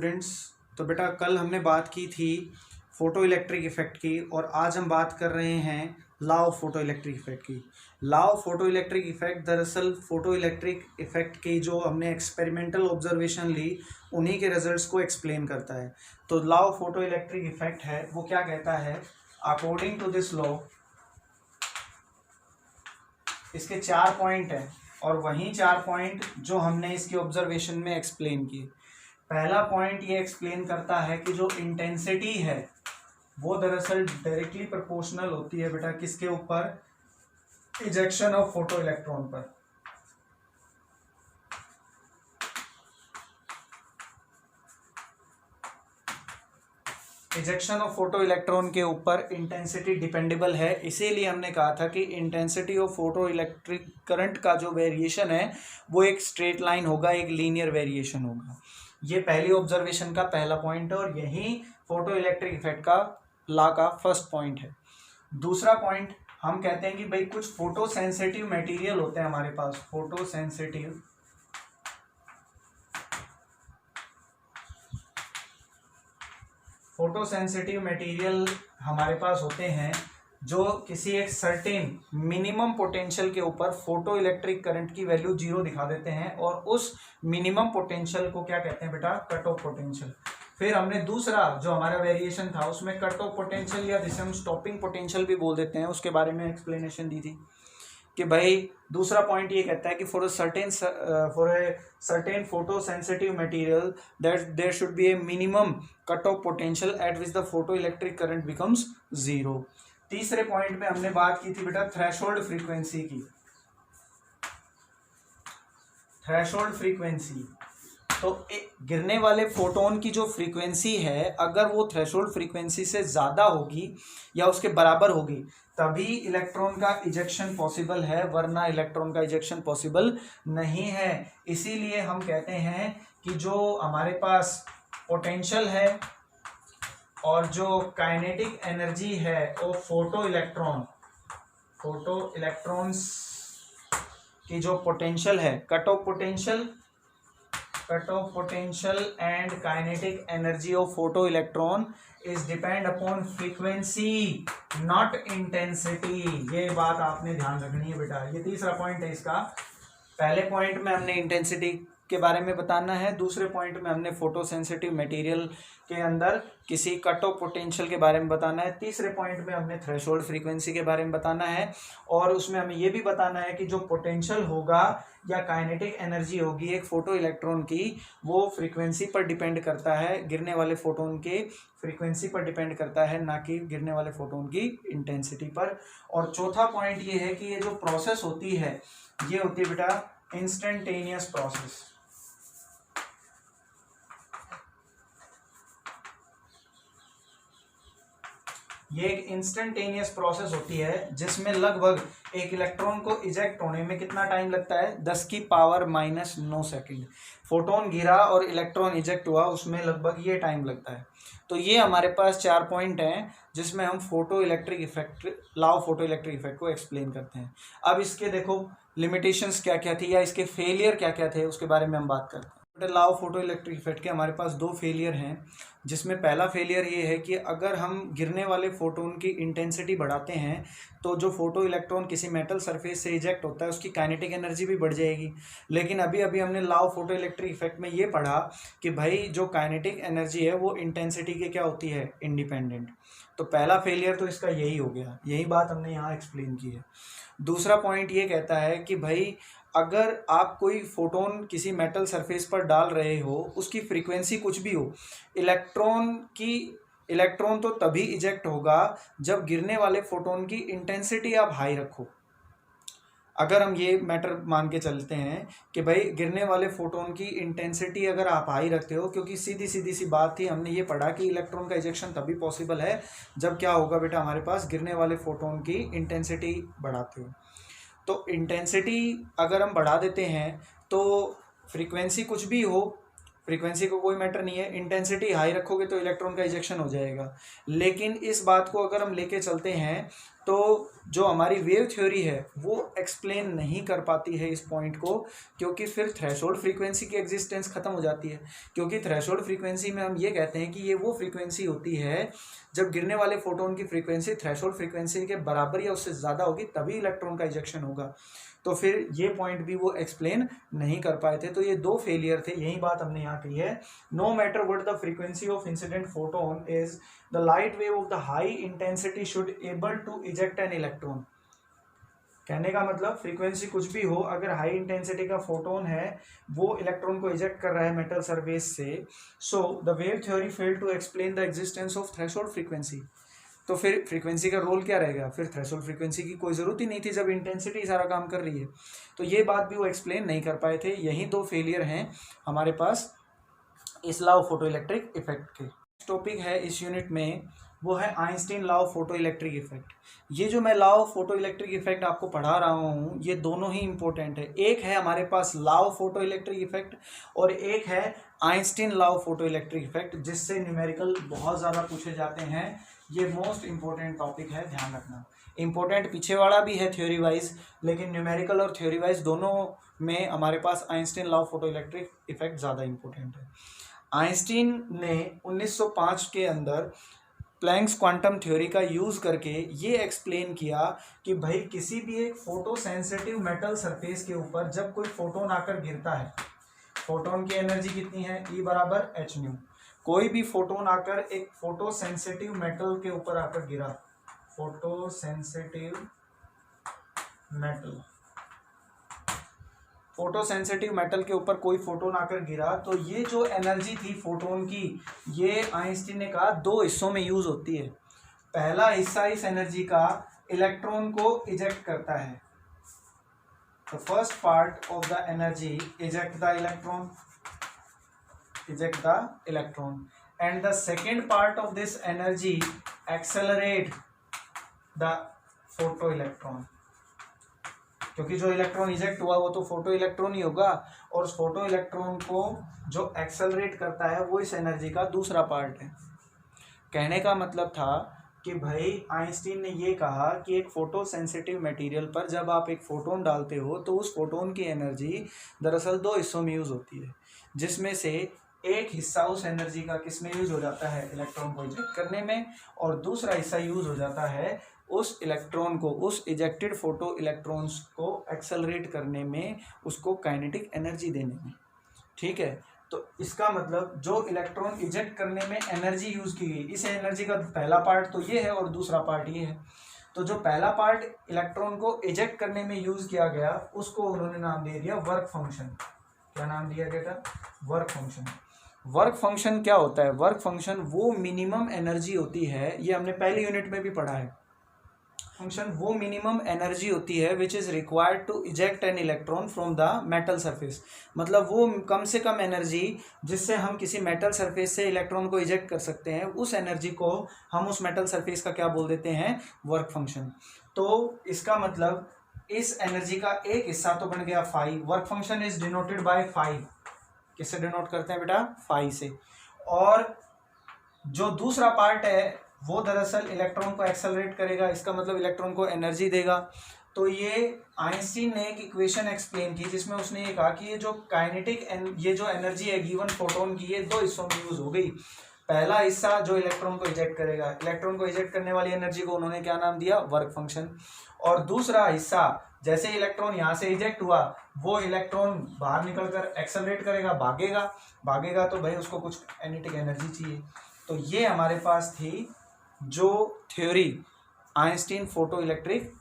Students. तो बेटा कल हमने बात की थी फोटो इलेक्ट्रिक इफेक्ट की और आज हम बात कर रहे हैं law of photoelectric effect की। Law of photoelectric effect दरअसल फोटो इलेक्ट्रिक इफेक्ट की जो हमने एक्सपेरिमेंटल ऑब्जर्वेशन ली उन्हीं के रिजल्ट्स को एक्सप्लेन करता है। तो law of photoelectric effect है वो क्या कहता है, अकॉर्डिंग टू दिस लॉ इसके 4 पॉइंट हैं और वही 4 पॉइंट जो हमने इसके ऑब्जर्वेशन में एक्सप्लेन किए। पहला पॉइंट ये एक्सप्लेन करता है कि जो इंटेंसिटी है वो दरअसल डायरेक्टली प्रोपोर्शनल होती है बेटा किसके ऊपर, इजेक्शन ऑफ फोटो इलेक्ट्रॉन पर। इजेक्शन ऑफ फोटो इलेक्ट्रॉन के ऊपर इंटेंसिटी डिपेंडेबल है, इसीलिए हमने कहा था कि intensity of photoelectric current का जो वेरिएशन है वो एक स्ट्रेट लाइन होगा, एक लीनियर वेरिएशन होगा। ये पहली ऑब्जर्वेशन का पहला पॉइंट है और यही फोटो इलेक्ट्रिक इफेक्ट का लॉ का फर्स्ट पॉइंट है। दूसरा पॉइंट हम कहते हैं कि भाई कुछ फोटो सेंसिटिव मटेरियल होते हैं हमारे पास, फोटो सेंसिटिव मटेरियल हमारे पास होते हैं जो किसी एक सर्टेन मिनिमम पोटेंशियल के ऊपर फोटो इलेक्ट्रिक करंट की वैल्यू 0 दिखा देते हैं और उस मिनिमम पोटेंशियल को क्या कहते हैं बेटा, कट ऑफ पोटेंशियल। फिर हमने दूसरा जो हमारा वेरिएशन था उसमें कट ऑफ पोटेंशियल या जिसे हम स्टॉपिंग पोटेंशियल भी बोल देते हैं उसके बारे में एक्सप्लेनेशन दी थी कि भाई दूसरा पॉइंट ये कहता है कि for a certain photosensitive material that there should be a minimum cut off potential at which the photoelectric current becomes 0। तीसरे पॉइंट में हमने बात की थी बेटा थ्रेशोल्ड फ्रीक्वेंसी की। थ्रेशोल्ड फ्रीक्वेंसी तो गिरने वाले फोटोन की जो फ्रीक्वेंसी है अगर वो थ्रेशोल्ड फ्रीक्वेंसी से ज़्यादा होगी या उसके बराबर होगी तभी इलेक्ट्रॉन का इजेक्शन पॉसिबल है, वरना इलेक्ट्रॉन का इजेक्शन पॉसिबल नहीं है। इसीलिए हम कहते हैं कि जो हमारे पास पोटेंशियल है और जो काइनेटिक एनर्जी है वो फोटो इलेक्ट्रॉन्स की जो पोटेंशियल है, cut off potential and kinetic energy of photo electron is depend upon frequency not intensity। ये बात आपने ध्यान रखनी है बेटा। ये तीसरा पॉइंट है इसका। पहले पॉइंट में हमने इंटेंसिटी के बारे में बताना है, दूसरे पॉइंट में हमने फोटो सेंसिटिव मटेरियल के अंदर किसी कट ऑफ पोटेंशियल के बारे में बताना है, तीसरे पॉइंट में हमने थ्रेशोल्ड फ्रीक्वेंसी के बारे में बताना है और उसमें हमें ये भी बताना है कि जो पोटेंशियल होगा या काइनेटिक एनर्जी होगी एक फोटो इलेक्ट्रॉन की वो फ्रीक्वेंसी पर डिपेंड करता है, गिरने वाले फोटोन के फ्रीक्वेंसी पर डिपेंड करता है, ना कि गिरने वाले फोटोन की इंटेंसिटी पर। और चौथा पॉइंट ये है कि ये जो प्रोसेस होती है ये होती है बेटा इंस्टेंटेनियस प्रोसेस। ये एक इंस्टेंटेनियस प्रोसेस होती है जिसमें लगभग एक इलेक्ट्रॉन को इजेक्ट होने में कितना टाइम लगता है, 10⁻⁹ सेकंड। फोटोन गिरा और इलेक्ट्रॉन इजेक्ट हुआ उसमें लगभग ये टाइम लगता है। तो ये हमारे पास 4 पॉइंट हैं जिसमें हम photo electric effect, law of photoelectric effect को एक्सप्लेन करते हैं। अब इसके देखो लिमिटेशंस क्या क्या थी या इसके फेलियर क्या क्या थे उसके बारे में हम बात करते हैं। Law of photoelectric effect के हमारे पास 2 फेलियर हैं, जिसमें पहला फेलियर ये है कि अगर हम गिरने वाले फोटोन की इंटेंसिटी बढ़ाते हैं तो जो फोटो इलेक्ट्रॉन किसी मेटल सरफेस से इजेक्ट होता है उसकी काइनेटिक एनर्जी भी बढ़ जाएगी। लेकिन अभी हमने law of photoelectric effect में ये पढ़ा कि भाई जो काइनेटिक एनर्जी है वो इंटेंसिटी के क्या होती है, इंडिपेंडेंट। तो पहला फेलियर तो इसका यही हो गया, यही बात हमने यहाँ एक्सप्लेन की है। दूसरा पॉइंट ये कहता है कि भाई अगर आप कोई फोटोन किसी मेटल सरफेस पर डाल रहे हो उसकी फ्रीक्वेंसी कुछ भी हो, इलेक्ट्रॉन तो तभी इजेक्ट होगा जब गिरने वाले फोटोन की इंटेंसिटी आप हाई रखो। अगर हम ये मैटर मान के चलते हैं कि भाई गिरने वाले फोटोन की इंटेंसिटी अगर आप हाई रखते हो, क्योंकि सीधी सी बात थी, हमने ये पढ़ा कि इलेक्ट्रॉन का इजेक्शन तभी पॉसिबल है जब क्या होगा बेटा, हमारे पास गिरने वाले फोटोन की इंटेंसिटी बढ़ाते हो। तो इंटेंसिटी अगर हम बढ़ा देते हैं तो फ्रीक्वेंसी कुछ भी हो, फ्रीक्वेंसी को कोई मैटर नहीं है, इंटेंसिटी हाई रखोगे तो इलेक्ट्रॉन का इजेक्शन हो जाएगा। लेकिन इस बात को अगर हम लेके चलते हैं तो जो हमारी वेव थ्योरी है वो एक्सप्लेन नहीं कर पाती है इस पॉइंट को, क्योंकि फिर थ्रेशोल्ड फ्रीक्वेंसी की एग्जिस्टेंस खत्म हो जाती है। क्योंकि थ्रेशोल्ड फ्रीक्वेंसी में हम ये कहते हैं कि ये वो फ्रीक्वेंसी होती है जब गिरने वाले फोटोन की फ्रीक्वेंसी थ्रेशोल्ड फ्रीक्वेंसी के बराबर या उससे ज़्यादा होगी, तभी इलेक्ट्रॉन का इजेक्शन होगा। तो फिर ये पॉइंट भी वो एक्सप्लेन नहीं कर पाए थे। तो ये दो फेलियर थे, यही बात हमने यहाँ कही है। No matter what the frequency of incident photon is, the light wave of the high intensity should able to eject an electron. कहने का मतलब फ्रीक्वेंसी कुछ भी हो, अगर हाई इंटेंसिटी का फोटोन है वो इलेक्ट्रॉन को इजेक्ट कर रहा है मेटल सरफेस से, so the wave theory failed to explain the existence of threshold frequency. तो फिर फ्रीक्वेंसी का रोल क्या रहेगा, फिर थ्रेशोल्ड फ्रीक्वेंसी की कोई ज़रूरत ही नहीं थी जब इंटेंसिटी सारा काम कर रही है। तो ये बात भी वो एक्सप्लेन नहीं कर पाए थे। यही दो फेलियर हैं हमारे पास इस law of photoelectric effect के। टॉपिक है इस यूनिट में वो है Einstein law of photoelectric effect. ये जो मैं law of photoelectric effect आपको पढ़ा रहा हूँ ये दोनों ही इंपॉर्टेंट है। एक है हमारे पास law of photoelectric effect और एक है Einstein law of photoelectric effect, जिससे न्यूमेरिकल बहुत ज़्यादा पूछे जाते हैं। ये मोस्ट इंपॉर्टेंट टॉपिक है, ध्यान रखना। इंपॉर्टेंट पीछे वाला भी है थ्योरी वाइज, लेकिन न्यूमेरिकल और थ्योरी वाइज दोनों में हमारे पास Einstein law of photoelectric effect ज़्यादा इंपॉर्टेंट है। आइंस्टीन ने 1905 के अंदर प्लैंक्स क्वांटम थ्योरी का यूज़ करके ये एक्सप्लेन किया कि भाई किसी भी एक फोटो सेंसिटिव मेटल सरफेस के ऊपर जब कोई फोटोन आकर गिरता है, फोटोन की एनर्जी कितनी है, E बराबर एच न्यू। कोई भी फोटोन आकर एक फोटो सेंसिटिव मेटल के ऊपर आकर गिरा, photo sensitive metal, photo sensitive metal के ऊपर कोई फोटोन आकर गिरा, तो ये जो एनर्जी थी फोटोन की, ये आइंस्टीन ने कहा दो हिस्सों में यूज होती है। पहला हिस्सा इस एनर्जी का इलेक्ट्रॉन को इजेक्ट करता है, the first part of the energy eject the electron, and the second part of this energy accelerate the photo electron. क्योंकि जो इलेक्ट्रॉन इजेक्ट हुआ वो तो फोटो इलेक्ट्रॉन ही होगा, और उस फोटो इलेक्ट्रॉन को जो एक्सेलरेट करता है वो इस एनर्जी का दूसरा पार्ट है। कहने का मतलब था कि भाई आइंस्टीन ने ये कहा कि एक फोटो सेंसिटिव मटेरियल पर जब आप एक फोटोन डालते हो तो उस फोटोन की एनर्जी दरअसल दो हिस्सों में यूज़ होती है, जिसमें से एक हिस्सा उस एनर्जी का किस में यूज़ हो जाता है, इलेक्ट्रॉन को इजेक्ट करने में, और दूसरा हिस्सा यूज़ हो जाता है उस इलेक्ट्रॉन को, उस इजेक्टेड फोटो इलेक्ट्रॉन्स को एक्सेलरेट करने में, उसको काइनेटिक एनर्जी देने में। ठीक है, तो इसका मतलब जो इलेक्ट्रॉन इजेक्ट करने में एनर्जी यूज़ की गई, इस एनर्जी का पहला पार्ट तो ये है और दूसरा पार्ट ये है। तो जो पहला पार्ट इलेक्ट्रॉन को इजेक्ट करने में यूज़ किया गया उसको उन्होंने नाम दे दिया वर्क फंक्शन। क्या नाम दिया गया था, वर्क फंक्शन। वर्क फंक्शन क्या होता है, वर्क फंक्शन वो मिनिमम एनर्जी होती है, ये हमने पहली यूनिट में भी पढ़ा है। फंक्शन वो मिनिमम एनर्जी होती है which is required to eject an electron from the metal surface. मतलब वो कम से कम एनर्जी जिससे हम किसी मेटल सरफेस से इलेक्ट्रॉन को इजेक्ट कर सकते हैं, उस एनर्जी को हम उस मेटल सरफेस का क्या बोल देते हैं, वर्क फंक्शन। तो इसका मतलब इस एनर्जी का एक हिस्सा तो बन गया phi. Work function is denoted by phi. किससे डिनोट करते हैं बेटा, फाई से। और जो दूसरा पार्ट है वो दरअसल इलेक्ट्रॉन को एक्सेलरेट करेगा, इसका मतलब इलेक्ट्रॉन को एनर्जी देगा। तो ये आइंस्टीन ने एक इक्वेशन एक्सप्लेन की जिसमें उसने ये कहा कि ये जो काइनेटिक ये जो एनर्जी है गिवन फोटोन की, ये दो हिस्सों में यूज हो गई। पहला हिस्सा जो इलेक्ट्रॉन को इजेक्ट करेगा, इलेक्ट्रॉन को इजेक्ट करने वाली एनर्जी को उन्होंने क्या नाम दिया, वर्क फंक्शन। और दूसरा हिस्सा जैसे इलेक्ट्रॉन यहाँ से इजेक्ट हुआ, वो इलेक्ट्रॉन बाहर निकलकर एक्सेलरेट करेगा, भागेगा तो भाई उसको कुछ काइनेटिक एनर्जी चाहिए। तो ये हमारे पास थी जो theory Einstein photoelectric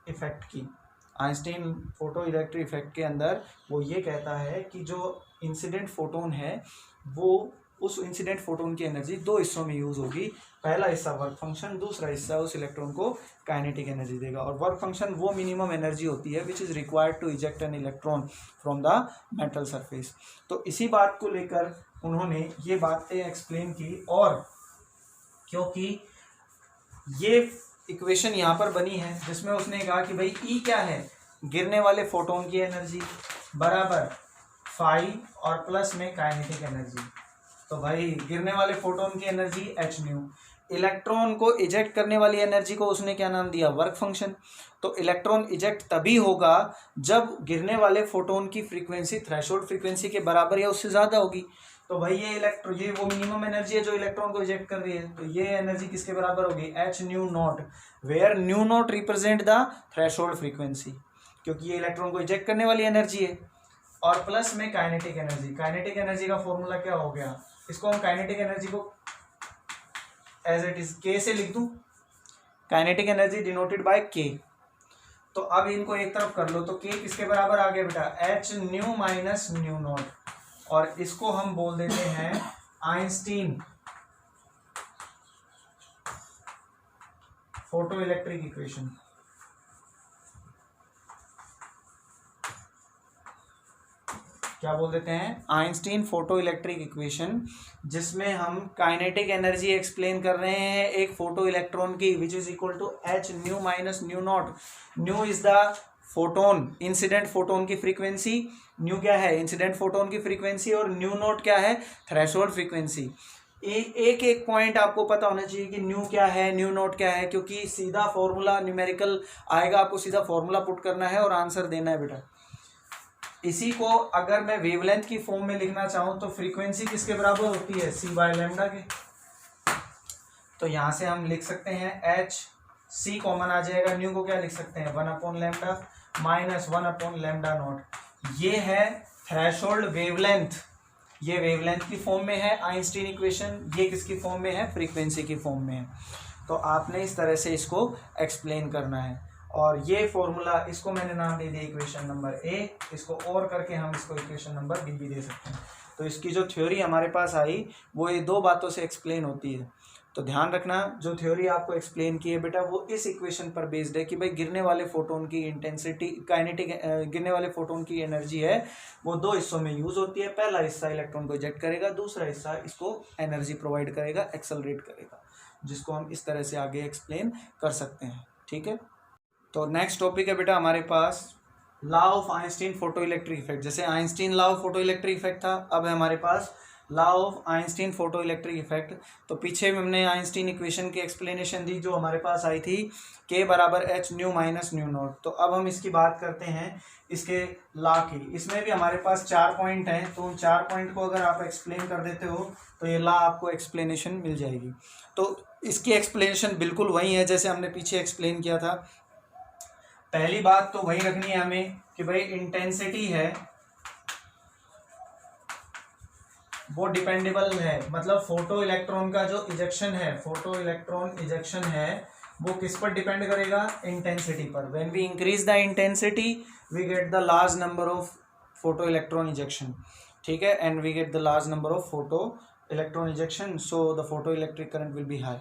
effect की। आइंस्टीन फोटो इलेक्ट्रिक इफेक्ट के अंदर वो ये कहता है कि जो इंसिडेंट फोटोन है वो उस इंसिडेंट फोटोन की एनर्जी दो हिस्सों में यूज होगी। पहला हिस्सा वर्क फंक्शन, दूसरा हिस्सा उस इलेक्ट्रॉन को काइनेटिक एनर्जी देगा। और वर्क फंक्शन वो मिनिमम एनर्जी होती है which is required to eject an electron from the metal surface. तो इसी बात को लेकर उन्होंने ये बातें एक्सप्लेन की, और क्योंकि ये इक्वेशन यहाँ पर बनी है जिसमें उसने कहा कि भाई ई क्या है, गिरने वाले फोटोन की एनर्जी बराबर फाई और प्लस में काइनेटिक एनर्जी। तो भाई गिरने वाले फोटोन की एनर्जी एच न्यू, इलेक्ट्रॉन को इजेक्ट करने वाली एनर्जी को उसने क्या नाम दिया, वर्क फंक्शन। तो इलेक्ट्रॉन इजेक्ट तभी होगा जब गिरने वाले फोटोन की फ्रीक्वेंसी थ्रेशोल्ड फ्रीक्वेंसी के बराबर या उससे ज़्यादा होगी। तो भाई ये वो मिनिमम एनर्जी है जो इलेक्ट्रॉन को इजेक्ट कर रही है, तो ये एनर्जी किसके बराबर होगी, H nu naught, where nu naught represent the threshold frequency, क्योंकि ये इलेक्ट्रॉन को इजेक्ट करने वाली एनर्जी है। और प्लस में काइनेटिक एनर्जी, काइनेटिक एनर्जी का फॉर्मूला क्या हो गया, इसको हम काइनेटिक एनर्जी को एज इट इज के से लिख दूं, काइनेटिक एनर्जी डिनोटेड बाय के। तो अब इनको एक तरफ कर लो, तो के किसके बराबर आ गया बेटा, H nu minus nu not, और इसको हम बोल देते हैं आइंस्टीन फोटो इलेक्ट्रिक इक्वेशन। क्या बोल देते हैं, आइंस्टीन फोटो इलेक्ट्रिक इक्वेशन, जिसमें हम काइनेटिक एनर्जी एक्सप्लेन कर रहे हैं एक फोटो इलेक्ट्रॉन की, which is equal to H nu minus nu naught. Nu is the photon, incident photon की फ्रीक्वेंसी, न्यू क्या है, इंसिडेंट फोटोन की फ्रीक्वेंसी, और न्यू नॉट क्या है, थ्रेशोल्ड फ्रीक्वेंसी। एक एक पॉइंट आपको पता होना चाहिए कि न्यू क्या है, न्यू नॉट क्या है, क्योंकि सीधा फॉर्मूला न्यूमेरिकल आएगा, आपको सीधा फॉर्मूला पुट करना है और आंसर देना है बेटा। इसी को अगर मैं वेवलेंथ की फॉर्म में लिखना चाहूं तो फ्रीक्वेंसी किसके बराबर होती है, सी बाय लैम्डा के। तो यहां से हम लिख सकते हैं एच, सी कॉमन आ जाएगा, न्यू को क्या लिख सकते हैं, 1 upon lambda minus 1 upon lambda naught. ये है थ्रेशोल्ड वेवलेंथ, ये वेवलेंथ की फॉर्म में है आइंस्टीन इक्वेशन, ये किसकी फॉर्म में है, फ्रीक्वेंसी की फॉर्म में है। तो आपने इस तरह से इसको एक्सप्लेन करना है। और ये फॉर्मूला, इसको मैंने नाम दे दिया इक्वेशन नंबर ए, इसको और करके हम इसको इक्वेशन नंबर बी भी दे सकते हैं। तो इसकी जो थ्योरी हमारे पास आई वो ये दो बातों से एक्सप्लेन होती है। तो ध्यान रखना, जो थ्योरी आपको एक्सप्लेन की है बेटा वो इस इक्वेशन पर बेस्ड है कि भाई गिरने वाले फोटोन की इंटेंसिटी, काइनेटिक गिरने वाले फोटोन की एनर्जी है वो दो हिस्सों में यूज होती है। पहला हिस्सा इलेक्ट्रॉन को इजेक्ट करेगा, दूसरा हिस्सा इसको एनर्जी प्रोवाइड करेगा, एक्सेलरेट करेगा, जिसको हम इस तरह से आगे एक्सप्लेन कर सकते हैं। ठीक है, तो नेक्स्ट टॉपिक है बेटा हमारे पास law of Einstein photoelectric effect. जैसे Einstein law of photoelectric effect था, अब है हमारे पास law of Einstein photoelectric effect. तो पीछे में हमने आइंस्टीन इक्वेशन की एक्सप्लेनेशन दी जो हमारे पास आई थी, के बराबर H nu minus nu naught. तो अब हम इसकी बात करते हैं इसके लॉ की। इसमें भी हमारे पास 4 पॉइंट हैं, तो उन 4 पॉइंट को अगर आप एक्सप्लेन कर देते हो तो ये लॉ आपको एक्सप्लेनेशन मिल जाएगी। तो इसकी एक्सप्लेनेशन बिल्कुल वही है जैसे हमने पीछे एक्सप्लेन किया था। पहली बात तो वही रखनी है हमें कि भाई इंटेंसिटी है वो डिपेंडेबल है, मतलब फोटो इलेक्ट्रॉन का जो इजेक्शन है, फोटो इलेक्ट्रॉन इजेक्शन है वो किस पर डिपेंड करेगा, इंटेंसिटी पर। When we increase the intensity we get the large number of photoelectron ejection. ठीक है, and we get the large number of photoelectron ejection, so the photoelectric current will be high.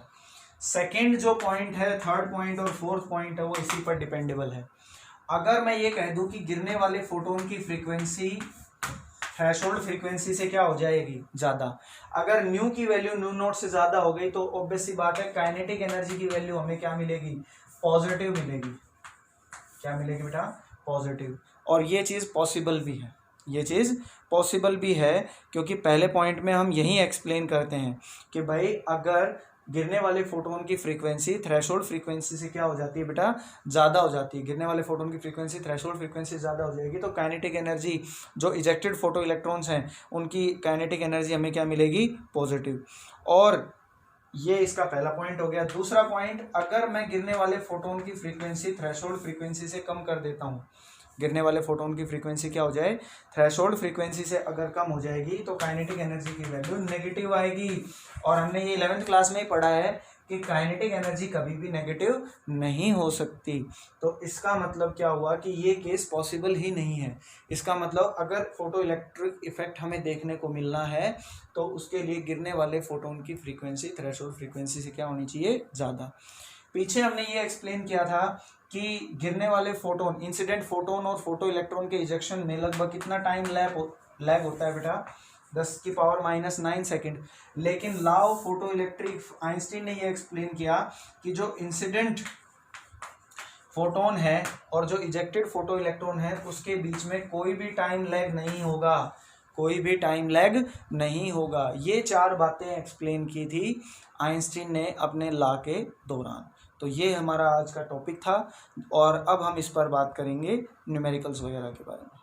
Second जो point है, third point और fourth point है वो इसी पर dependable है। अगर मैं ये कह दूं कि गिरने वाले फोटोन की फ्रीक्वेंसी थ्रेशोल्ड फ्रीक्वेंसी से क्या हो जाएगी, ज़्यादा, अगर न्यू की वैल्यू न्यू नॉट से ज़्यादा हो गई तो ऑब्वियस सी बात है काइनेटिक एनर्जी की वैल्यू हमें क्या मिलेगी, पॉजिटिव मिलेगी। क्या मिलेगी बेटा, पॉजिटिव। और ये चीज़ पॉसिबल भी है, ये चीज़ पॉसिबल भी है, क्योंकि पहले पॉइंट में हम यही एक्सप्लेन करते हैं कि भाई अगर गिरने वाले फोटोन की फ्रीक्वेंसी थ्रेशोल्ड फ्रीक्वेंसी से क्या हो जाती है बेटा, ज़्यादा हो जाती है, गिरने वाले फोटोन की फ्रीक्वेंसी थ्रेशोल्ड फ्रीक्वेंसी ज़्यादा हो जाएगी, तो काइनेटिक एनर्जी जो इजेक्टेड फोटो इलेक्ट्रॉन्स हैं उनकी काइनेटिक एनर्जी हमें क्या मिलेगी, पॉजिटिव। और ये इसका पहला पॉइंट हो गया। दूसरा पॉइंट, अगर मैं गिरने वाले फोटोन की फ्रीक्वेंसी थ्रेशोल्ड फ्रीक्वेंसी से कम कर देता हूँ, गिरने वाले फोटोन की फ्रीक्वेंसी क्या हो जाए, थ्रेशोल्ड फ्रीक्वेंसी से अगर कम हो जाएगी तो काइनेटिक एनर्जी की वैल्यू नेगेटिव आएगी। और हमने ये 11th क्लास में ही पढ़ा है कि काइनेटिक एनर्जी कभी भी नेगेटिव नहीं हो सकती। तो इसका मतलब क्या हुआ कि ये केस पॉसिबल ही नहीं है। इसका मतलब अगर फोटो इलेक्ट्रिक इफेक्ट हमें देखने को मिलना है तो उसके लिए गिरने वाले फोटोन की फ्रीक्वेंसी थ्रेशोल्ड फ्रीक्वेंसी से क्या होनी चाहिए, ज़्यादा। पीछे हमने ये एक्सप्लेन किया था कि गिरने वाले फोटोन, इंसिडेंट फोटोन और फोटो इलेक्ट्रॉन के इजेक्शन में लगभग कितना टाइम लैग होता है बेटा, 10⁻⁹ सेकेंड। लेकिन law of photo electric, Einstein ने ये एक्सप्लेन किया कि जो इंसिडेंट फोटोन है और जो इजेक्टेड फोटो इलेक्ट्रॉन है उसके बीच में कोई भी टाइम लैग नहीं होगा। कोई भी टाइम लैग नहीं होगा। ये 4 बातें एक्सप्लेन की थी आइंस्टीन ने अपने लॉ के दौरान। तो ये हमारा आज का टॉपिक था और अब हम इस पर बात करेंगे न्यूमेरिकल्स वगैरह के बारे में।